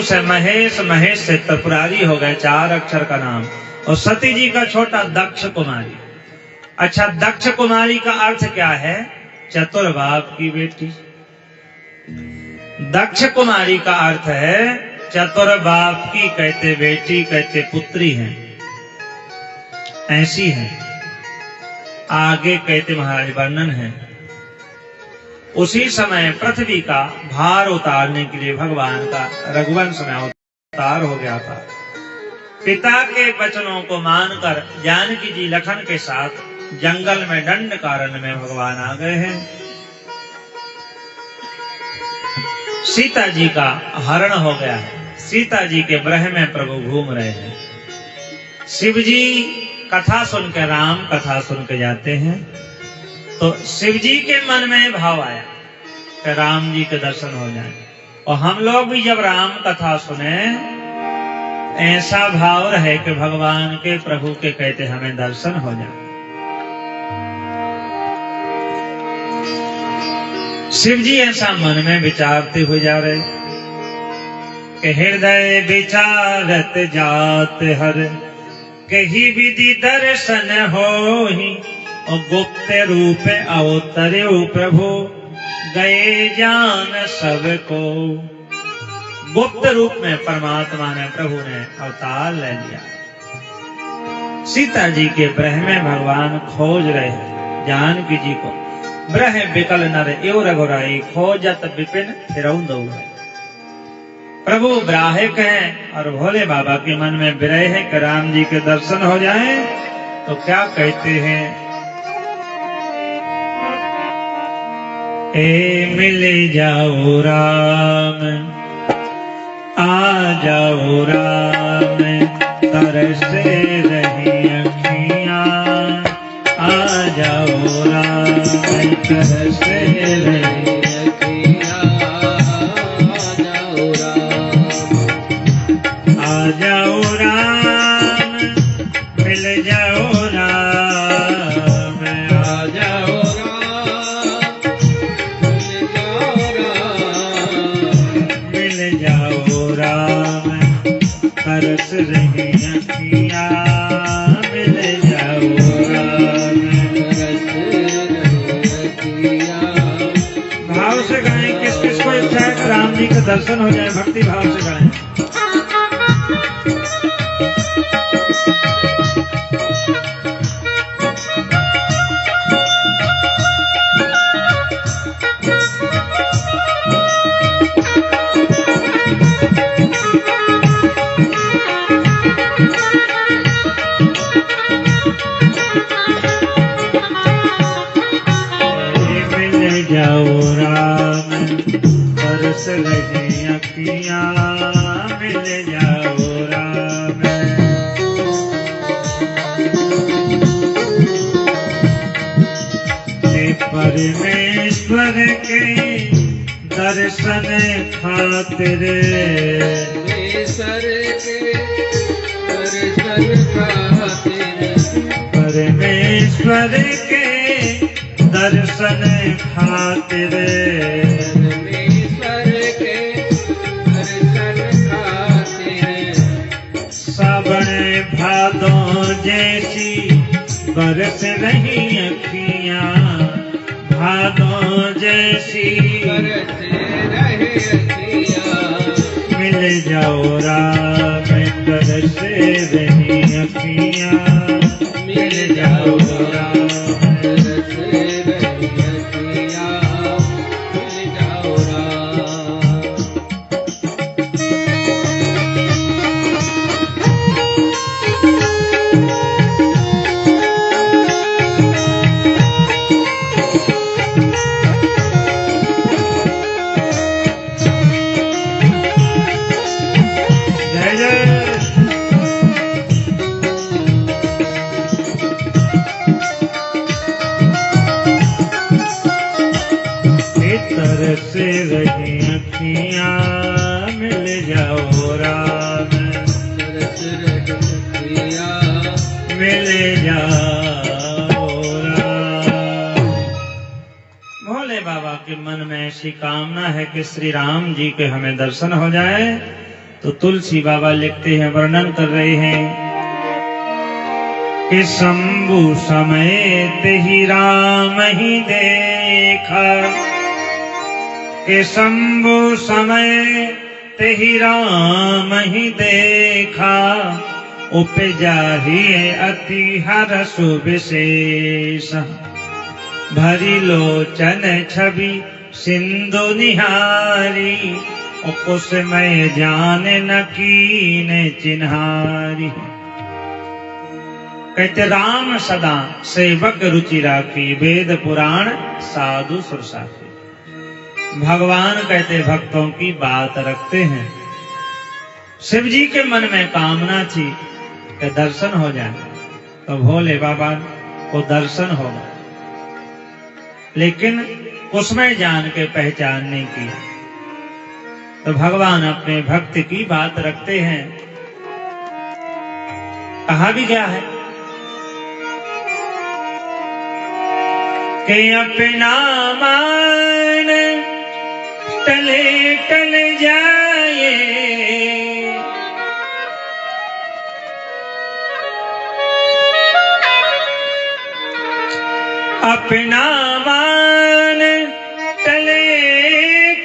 विष्णु से महेश, महेश से त्रिपुरारी हो गए, 4 अक्षर का नाम। और सती जी का छोटा दक्ष कुमारी। अच्छा, दक्ष कुमारी का अर्थ क्या है? चतुर बाप की बेटी। दक्ष कुमारी का अर्थ है चतुर बाप की, कहते बेटी, कहते पुत्री हैं, ऐसी है। आगे कहते महाराज वर्णन है। उसी समय पृथ्वी का भार उतारने के लिए भगवान का रघुवंश में अवतार हो गया था। पिता के वचनों को मानकर जानकी जी लखन के साथ जंगल में दंड कारण्य में भगवान आ गए हैं। सीता जी का हरण हो गया है। सीता जी के ब्रह में प्रभु घूम रहे हैं। शिव जी कथा सुन के, राम कथा सुन के जाते हैं, तो शिव जी के मन में भाव आया कि राम जी के दर्शन हो जाए। और हम लोग भी जब राम कथा सुने, ऐसा भाव रहे कि भगवान के, प्रभु के कहते हमें दर्शन हो जाए। शिव जी ऐसा मन में विचारते हुए जा रहे कि हृदय विचारत जात हर, कही विधि दर्शन होहि। और गुप्त रूप अवतरे प्रभु, गए जान सबको। गुप्त रूप में परमात्मा ने, प्रभु ने अवतार ले लिया। सीता जी के ब्रह में भगवान खोज रहे हैं जानकी जी को। ब्रह बिकल नर एव रघुराई, खोजत विपिन फिरौं दौड़ाई। प्रभु ब्राहिक हैं और भोले बाबा के मन में विरह है कि राम जी के दर्शन हो जाएं। तो क्या कहते हैं? ए मिल जाओ राम, आ जाओ राम, तरसे रही अखियां। आ जाओ राम, तरसे रही अखियां। आ जाओ राम, मिल जाओ राम। आ जाओ मिल जाओ राम, तरस रही अखियां। मिल जाओ राम, तरस रही अखियां। भाव से गाएं। किस किस को इच्छा है कि राम जी के दर्शन हो जाए? भक्ति भाव से गाएं। जाओ राम, तरस रही अखियां। मिल जाओ राम। परमेश्वर के दर्शन खातिर, परमेश्वर के दर्शन खातिर, परमेश्वर के दर्शन खातिर। सावन भादों जैसी बरस रही अखियां। भादों जैसी बरस रही अखियां। मिल जाओ राम, तरस रही अखियां। मिल जाओ राम, तरस रही अखियां। मिल जाओ राम। तरस रही अखियां। मिल जाओ राम, तरस रही अखियां। मिल जाओ राम। भोले बाबा के मन में ऐसी कामना है कि श्री राम जी के हमें दर्शन हो जाए। तो तुलसी बाबा लिखते हैं, वर्णन कर रहे हैं कि शंभु समय तेहि राम ही देखा, कि शंभु समय तेहि राम ही देखा, उपजा ही अति हरष विशेष, भरी लोचन छवि सिंधु निहारी, कुसमय जान न कीन चिन्हारी। कहते राम सदा सेवक रुचि राखी, वेद पुराण साधु सुरसाखी। भगवान कहते भक्तों की बात रखते हैं। शिव जी के मन में कामना थी कि दर्शन हो जाए, तो भोले बाबा को दर्शन होगा, लेकिन उसमें जान के पहचान नहीं की। तो भगवान अपने भक्त की बात रखते हैं। कहा भी क्या है कि अपना मान टले टल जाए, अपना मान टले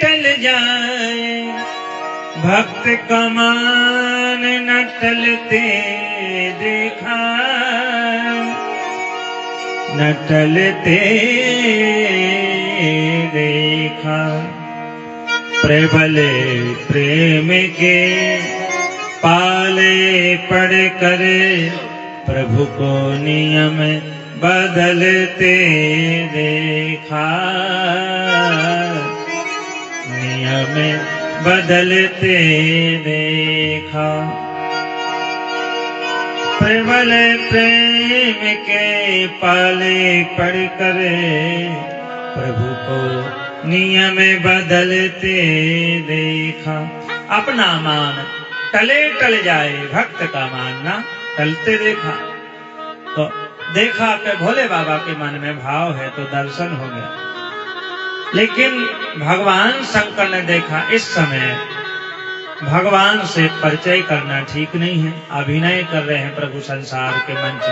टल जाए, भक्त का मान न टलते देखा, न टलते देखा। प्रबल प्रेम के पाले पड़ कर, प्रभु को नियम बदलते देखा, नियम बदलते देखा। प्रबल प्रेम के पाले पड़कर, प्रभु को नियम बदलते देखा। अपना मान टले टल जाए, भक्त का मानना टलते देखा। तो देखा कि भोले बाबा के मन में भाव है, तो दर्शन हो गया। लेकिन भगवान शंकर ने देखा इस समय भगवान से परिचय करना ठीक नहीं है, अभिनय कर रहे हैं प्रभु संसार के मंच।